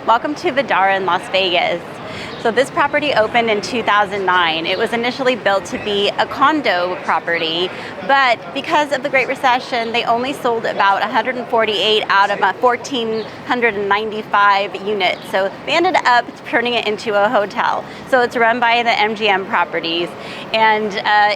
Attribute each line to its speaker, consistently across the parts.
Speaker 1: Welcome to Vdara in Las Vegas. So this property opened in 2009. It was initially built to be a condo property, but because of the Great Recession, they only sold about 148 out of 1,495 units. So they ended up turning it into a hotel. So it's run by the MGM Properties, and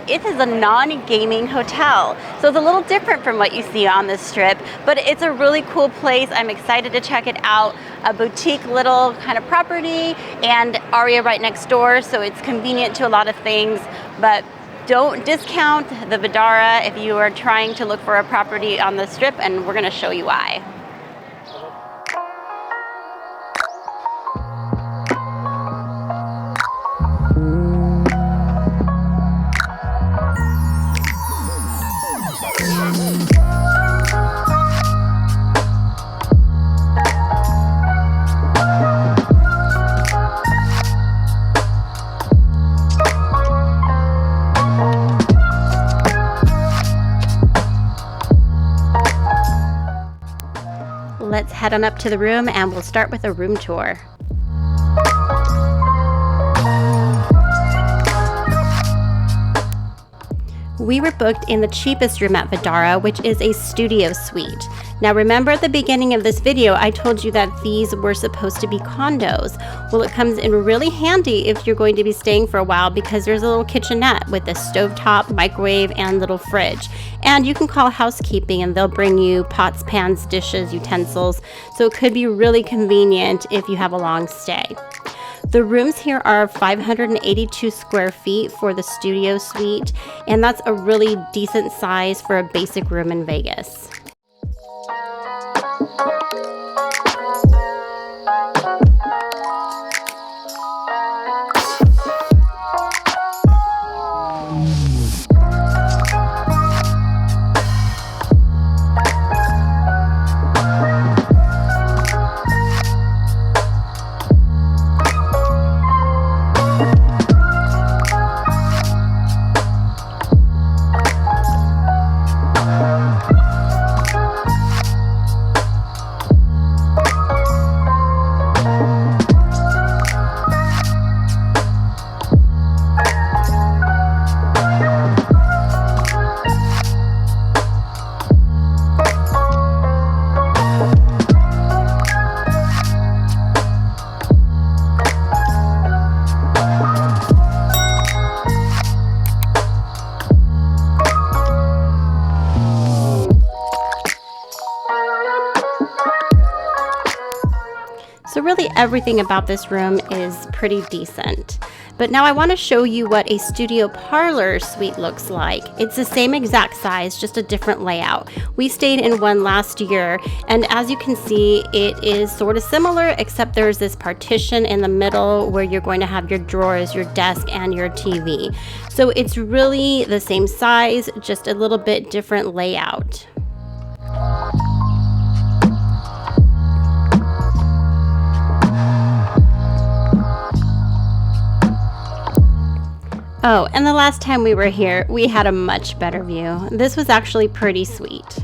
Speaker 1: it is a non-gaming hotel. So it's a little different from what you see on this strip, but it's a really cool place. I'm excited to check it out. A boutique little kind of property and Aria right next door, so it's convenient to a lot of things, but don't discount the Vdara if you are trying to look for a property on the strip, and we're going to show you why. Let's head on up to the room and we'll start with a room tour. We were booked in the cheapest room at Vdara, which is a studio suite. Now remember at the beginning of this video, I told you that these were supposed to be condos. Well, it comes in really handy if you're going to be staying for a while because there's a little kitchenette with a stovetop, microwave, and little fridge. And you can call housekeeping and they'll bring you pots, pans, dishes, utensils. So it could be really convenient if you have a long stay. The rooms here are 582 square feet for the studio suite, and that's a really decent size for a basic room in Vegas. So really everything about this room is pretty decent. But now I want to show you what a studio parlor suite looks like. It's the same exact size, just a different layout. We stayed in one last year, and as you can see, it is sort of similar, except there's this partition in the middle where you're going to have your drawers, your desk, and your TV. So it's really the same size, just a little bit different layout. Oh, and the last time we were here, we had a much better view. This was actually pretty sweet.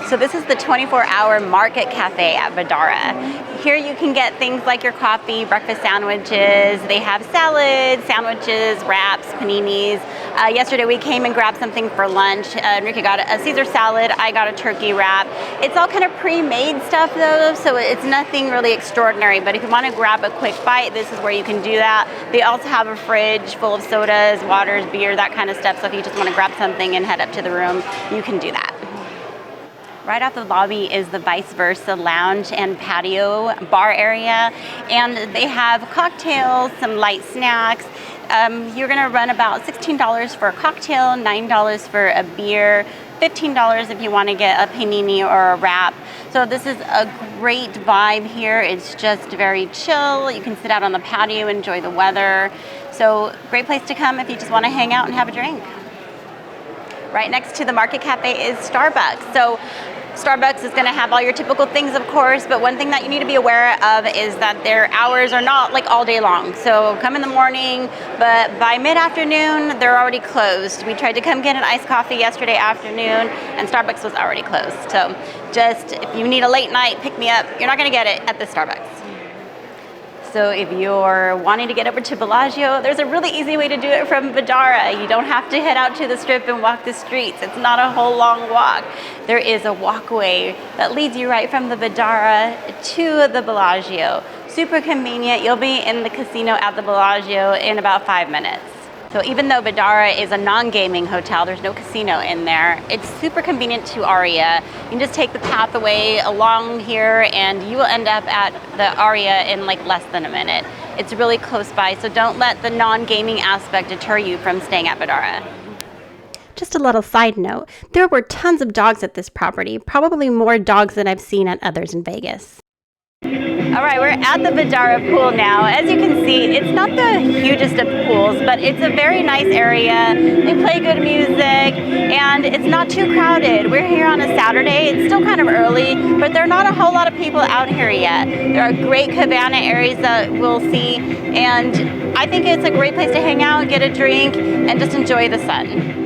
Speaker 1: So this is the 24-hour market cafe at Vdara. Here you can get things like your coffee, breakfast sandwiches. They have salads, sandwiches, wraps, paninis. Yesterday we came and grabbed something for lunch. Enrique got a Caesar salad, I got a turkey wrap. It's all kind of pre-made stuff though, so it's nothing really extraordinary, but if you want to grab a quick bite, this is where you can do that. They also have a fridge full of sodas, waters, beer, that kind of stuff, so if you just want to grab something and head up to the room, you can do that. Right off the lobby is the Vice Versa lounge and patio bar area, and they have cocktails, some light snacks. You're gonna run about $16 for a cocktail, $9 for a beer, $15 if you want to get a panini or a wrap. So this is a great vibe here. It's just very chill. You can sit out on the patio, enjoy the weather. So great place to come if you just want to hang out and have a drink. Right next to the Market Cafe is Starbucks. So Starbucks is going to have all your typical things, of course, but one thing that you need to be aware of is that their hours are not like all day long. So come in the morning, but by mid-afternoon, they're already closed. We tried to come get an iced coffee yesterday afternoon, and Starbucks was already closed. So just if you need a late night pick-me-up, you're not going to get it at the Starbucks. So if you're wanting to get over to Bellagio, there's a really easy way to do it from Vdara. You don't have to head out to the strip and walk the streets. It's not a whole long walk. There is a walkway that leads you right from the Vdara to the Bellagio. Super convenient. You'll be in the casino at the Bellagio in about 5 minutes. So even though Vdara is a non-gaming hotel, there's no casino in there, it's super convenient to Aria. You can just take the pathway along here and you will end up at the Aria in like less than a minute. It's really close by, so don't let the non-gaming aspect deter you from staying at Vdara. Just a little side note, there were tons of dogs at this property, probably more dogs than I've seen at others in Vegas. All right, we're at the Vdara pool now. As you can see, it's not the hugest of pools, but it's a very nice area. They play good music, and it's not too crowded. We're here on a Saturday. It's still kind of early, but there are not a whole lot of people out here yet. There are great cabana areas that we'll see, and I think it's a great place to hang out, get a drink, and just enjoy the sun.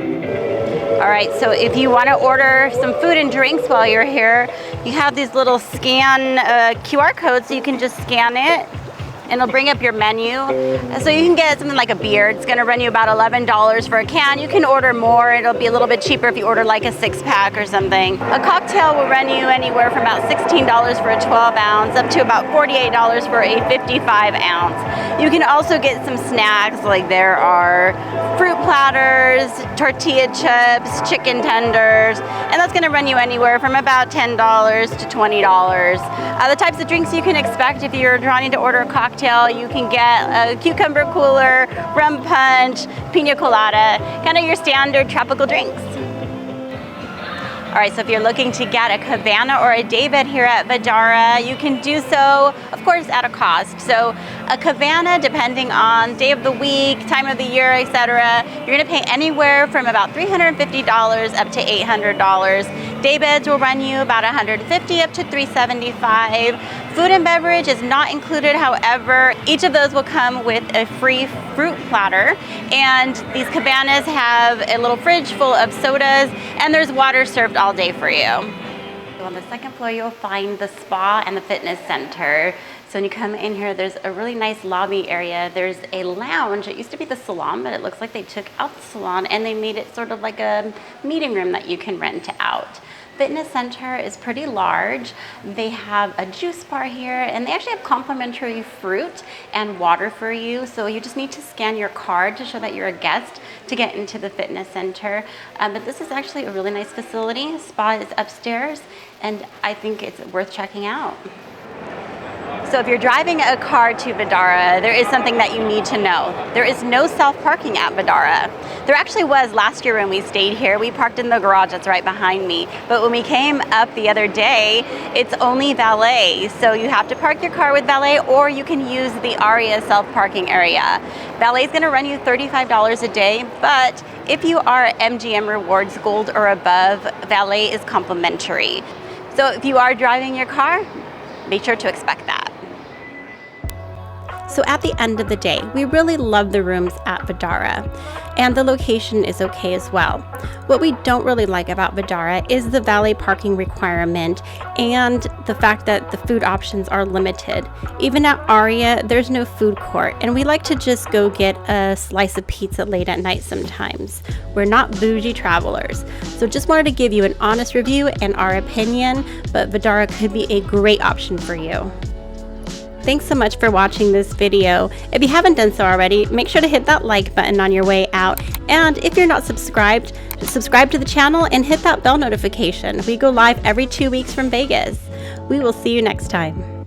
Speaker 1: All right, so if you want to order some food and drinks while you're here, you have these little scan QR codes, so you can just scan it and it'll bring up your menu. So you can get something like a beer. It's gonna run you about $11 for a can. You can order more. It'll be a little bit cheaper if you order like a 6-pack or something. A cocktail will run you anywhere from about $16 for a 12 ounce up to about $48 for a 55 ounce. You can also get some snacks, like there are fruit platters, tortilla chips, chicken tenders, and that's gonna run you anywhere from about $10 to $20. The types of drinks you can expect if you're trying to order a cocktail, you can get a cucumber cooler, rum punch, pina colada, kind of your standard tropical drinks. All right, so if you're looking to get a cabana or a daybed here at Vdara, you can do so, of course, at a cost. So a cabana, depending on day of the week, time of the year, etc., you're gonna pay anywhere from about $350 up to $800. Daybeds will run you about $150 up to $375. Food and beverage is not included, however, each of those will come with a free fruit platter, and these cabanas have a little fridge full of sodas, and there's water served all day for you. So on the second floor, you'll find the spa and the fitness center. So when you come in here, there's a really nice lobby area. There's a lounge. It used to be the salon, but it looks like they took out the salon and they made it sort of like a meeting room that you can rent out. Fitness center is pretty large. They have a juice bar here, and they actually have complimentary fruit and water for you. So you just need to scan your card to show that you're a guest to get into the fitness center. But this is actually a really nice facility. Spa is upstairs, and I think it's worth checking out. So if you're driving a car to Vdara, there is something that you need to know. There is no self-parking at Vdara. There actually was last year when we stayed here. We parked in the garage that's right behind me. But when we came up the other day, it's only valet. So you have to park your car with valet, or you can use the Aria self-parking area. Valet is gonna run you $35 a day, but if you are MGM Rewards Gold or above, valet is complimentary. So if you are driving your car, be sure to expect that. So at the end of the day, we really love the rooms at Vdara, and the location is okay as well. What we don't really like about Vdara is the valet parking requirement and the fact that the food options are limited. Even at Aria, there's no food court, and we like to just go get a slice of pizza late at night sometimes. We're not bougie travelers. So just wanted to give you an honest review and our opinion, but Vdara could be a great option for you. Thanks so much for watching this video. If you haven't done so already, make sure to hit that like button on your way out. And if you're not subscribed, subscribe to the channel and hit that bell notification. We go live every 2 weeks from Vegas. We will see you next time.